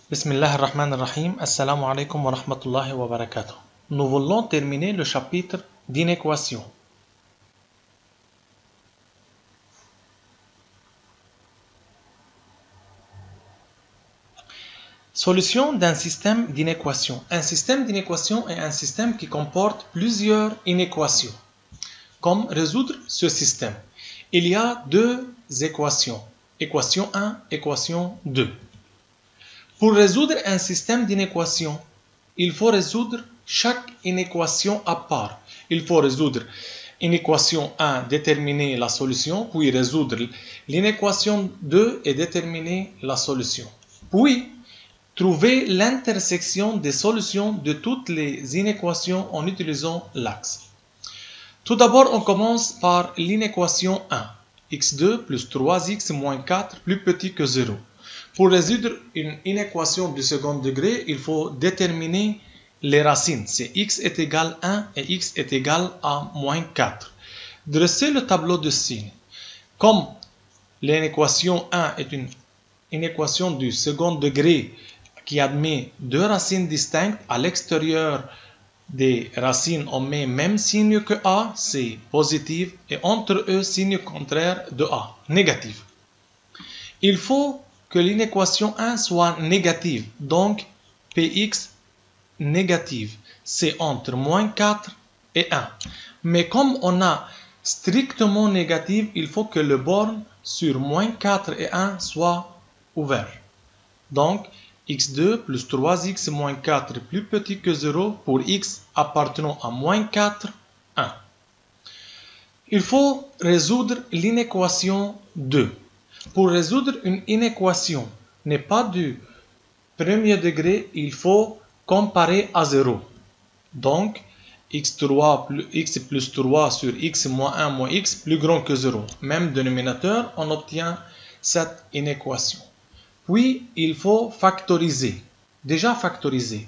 Bismillah ar-Rahman ar-Rahim. Assalamu alaikum wa rahmatullahi wa barakatuh. Nous voulons terminer le chapitre d'inéquation. Solution d'un système d'inéquation. Un système d'inéquation est un système qui comporte plusieurs inéquations. Comme résoudre ce système? Il y a deux équations. Équation 1, équation 2. Pour résoudre un système d'inéquation, il faut résoudre chaque inéquation à part. Il faut résoudre inéquation 1, déterminer la solution, puis résoudre l'inéquation 2 et déterminer la solution. Puis, trouver l'intersection des solutions de toutes les inéquations en utilisant l'axe. Tout d'abord, on commence par l'inéquation 1. x2 plus 3x moins 4 plus petit que 0. Pour résoudre une inéquation du second degré, il faut déterminer les racines. C'est x est égal à 1 et x est égal à moins 4. Dressez le tableau de signes. Comme l'inéquation 1 est une inéquation du second degré qui admet deux racines distinctes, à l'extérieur des racines, on met même signe que A, c'est positif, et entre eux, signe contraire de A, négatif. Il faut que l'inéquation 1 soit négative, donc Px négative, c'est entre moins 4 et 1. Mais comme on a strictement négative, il faut que le borne sur moins 4 et 1 soit ouvert. Donc, x2 plus 3x moins 4 plus petit que 0 pour x appartenant à moins 4, 1. Il faut résoudre l'inéquation 2. Pour résoudre une inéquation n'est pas du premier degré, il faut comparer à 0. Donc, x3 plus x plus 3 sur x moins 1 moins x plus grand que 0. Même dénominateur, on obtient cette inéquation. Puis, il faut factoriser. Déjà factoriser.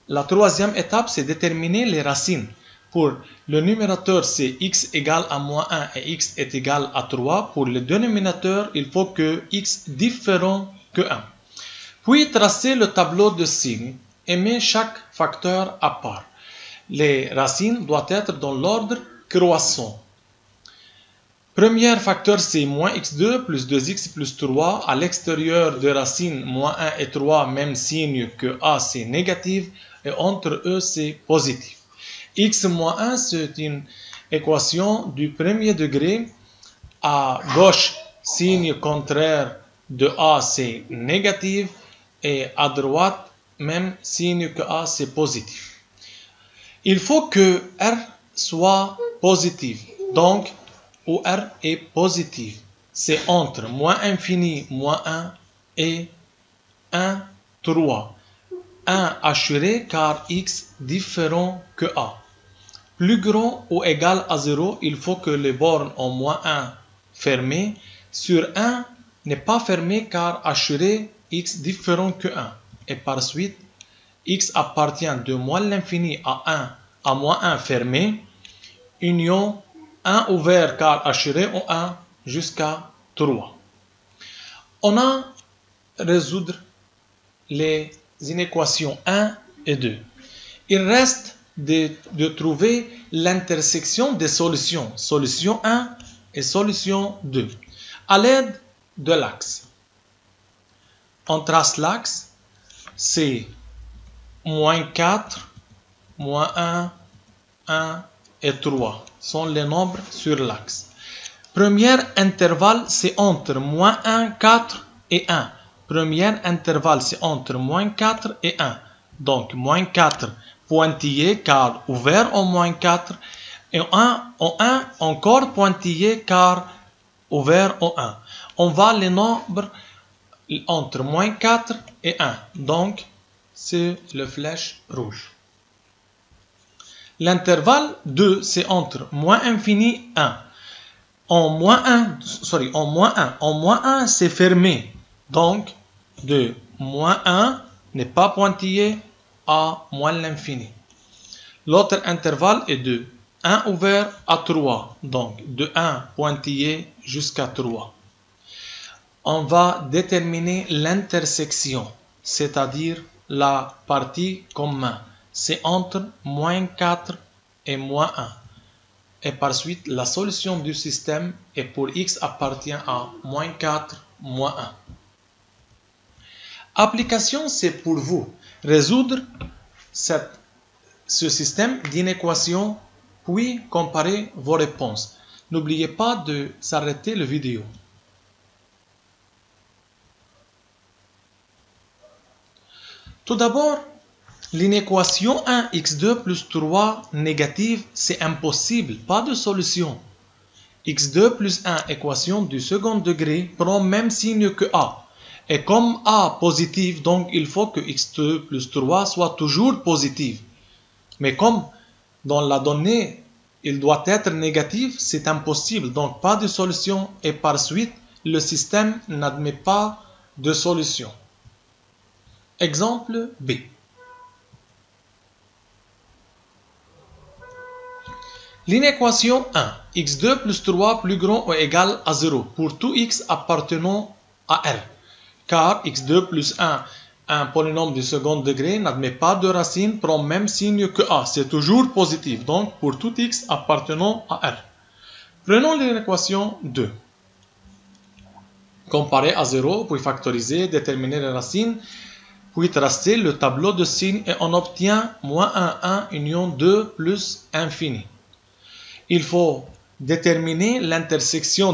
La troisième étape, c'est déterminer les racines. Pour le numérateur, c'est x égale à moins 1 et x est égal à 3. Pour le dénominateur, il faut que x différent que 1. Puis, tracer le tableau de signes et mettre chaque facteur à part. Les racines doivent être dans l'ordre croissant. Premier facteur, c'est moins x2 plus 2x plus 3. À l'extérieur de racines, moins 1 et 3, même signe que A, c'est négatif. Et entre eux, c'est positif. X moins 1, c'est une équation du premier degré. À gauche, signe contraire de A, c'est négatif. Et à droite, même signe que A, c'est positif. Il faut que R soit positif. Donc, où R est positif, c'est entre moins infini, moins 1 et 1, 3. 1 assuré car x différent que A. Plus grand ou égal à 0, il faut que les bornes en moins 1 fermées sur 1 n'est pas fermé car assuré x différent que 1. Et par suite, x appartient de moins l'infini à 1 à moins 1 fermé, union 1 ouvert car assuré en 1 jusqu'à 3. On a résoudre les inéquations 1 et 2. Il reste de trouver l'intersection des solutions, solution 1 et solution 2, à l'aide de l'axe. On trace l'axe, c'est moins 4, moins 1, 1 et 3 sont les nombres sur l'axe. Premier intervalle, c'est entre moins 1, 4 et 1. Premier intervalle, c'est entre moins 4 et 1. Donc, moins 4 pointillé car ouvert en moins 4. Et en 1 encore pointillé car ouvert en 1. On va les nombres entre moins 4 et 1. Donc, c'est le flèche rouge. L'intervalle 2, c'est entre moins infini 1. En moins 1, c'est fermé. Donc, de moins 1 n'est pas pointillé à moins l'infini. L'autre intervalle est de 1 ouvert à 3. Donc, de 1 pointillé jusqu'à 3. on va déterminer l'intersection, c'est-à-dire la partie commune. C'est entre moins 4 et moins 1. Et par suite, la solution du système est pour x appartient à moins 4, moins 1. Application, c'est pour vous résoudre ce système d'inéquations, puis comparer vos réponses. N'oubliez pas de s'arrêter la vidéo. Tout d'abord, l'inéquation 1x2 plus 3 négative, c'est impossible, pas de solution. x2 plus 1, équation du second degré, prend même signe que a. Et comme a positif, donc il faut que x2 plus 3 soit toujours positif. Mais comme dans la donnée, il doit être négatif, c'est impossible, donc pas de solution. Et par suite, le système n'admet pas de solution. Exemple B. L'inéquation 1, x2 plus 3 plus grand ou égal à 0 pour tout x appartenant à R. Car x2 plus 1, un polynôme du second degré, n'admet pas de racine, prend même signe que a. C'est toujours positif, donc pour tout x appartenant à R. Prenons l'inéquation 2. Comparer à 0, puis factoriser, déterminer les racines, puis tracer le tableau de signes et on obtient moins 1 union 2 plus infini. Il faut déterminer l'intersection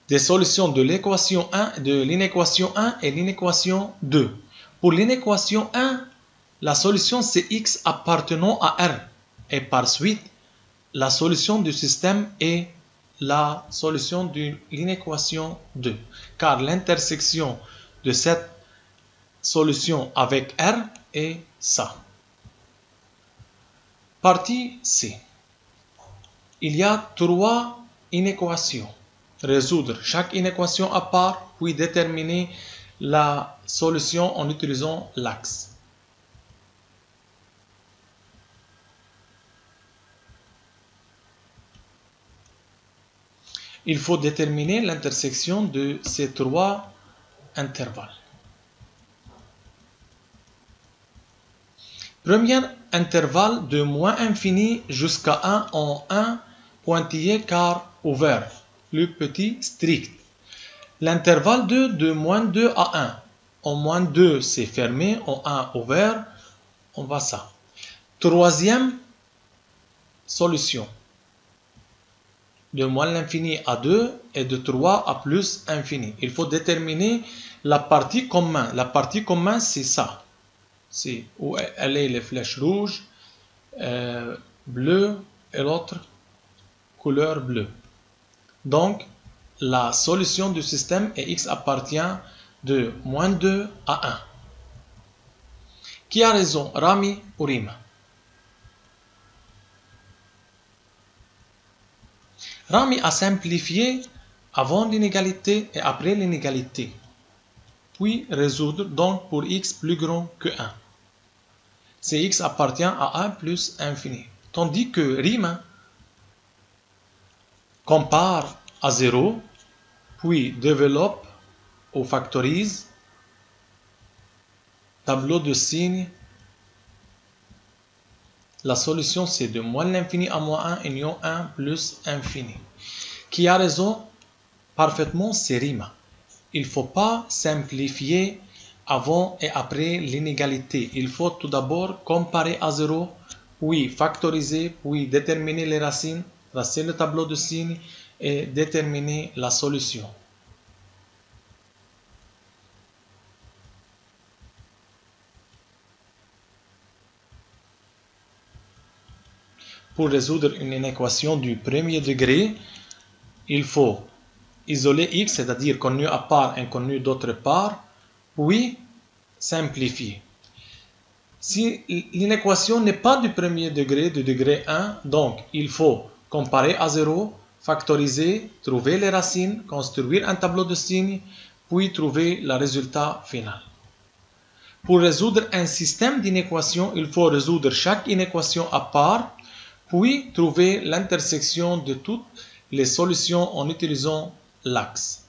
des solutions de l'équation 1, de l'inéquation 1 et l'inéquation 2. Pour l'inéquation 1, la solution c'est x appartenant à R. Et par suite, la solution du système est la solution de l'inéquation 2. Car l'intersection de cette solution avec R est ça. Partie C. Il y a 3 inéquations. Résoudre chaque inéquation à part, puis déterminer la solution en utilisant l'axe. Il faut déterminer l'intersection de ces 3 intervalles. Premier intervalle de moins infini jusqu'à 1 en 1, pointillé car ouvert, plus petit strict. L'intervalle 2 de moins 2 à 1. En moins 2 c'est fermé, en 1 ouvert, on va ça. Troisième solution. De moins l'infini à 2 et de 3 à plus infini. Il faut déterminer la partie commune. La partie commune c'est ça. C'est où elle est les flèches rouges, bleu et l'autre couleur bleue. Donc, la solution du système est x appartient de moins 2 à 1. Qui a raison, Rami ou Rima? Rami a simplifié avant l'inégalité et après l'inégalité. Puis résoudre donc pour x plus grand que 1. C'est x appartient à 1 plus infini. Tandis que Rima compare à 0, puis développe ou factorise, tableau de signes. La solution c'est de moins l'infini à moins 1 union 1 plus infini. Qui a raison parfaitement, c'est Rima. Il ne faut pas simplifier avant et après l'inégalité. Il faut tout d'abord comparer à 0, puis factoriser, puis déterminer les racines, tracer le tableau de signes et déterminer la solution. Pour résoudre une inéquation du premier degré, il faut isoler x, c'est-à-dire connu à part, inconnu d'autre part, puis simplifier. Si l'inéquation n'est pas du premier degré, du degré 1, donc il faut comparer à 0, factoriser, trouver les racines, construire un tableau de signes, puis trouver le résultat final. Pour résoudre un système d'inéquations, il faut résoudre chaque inéquation à part, puis trouver l'intersection de toutes les solutions en utilisant l'axe.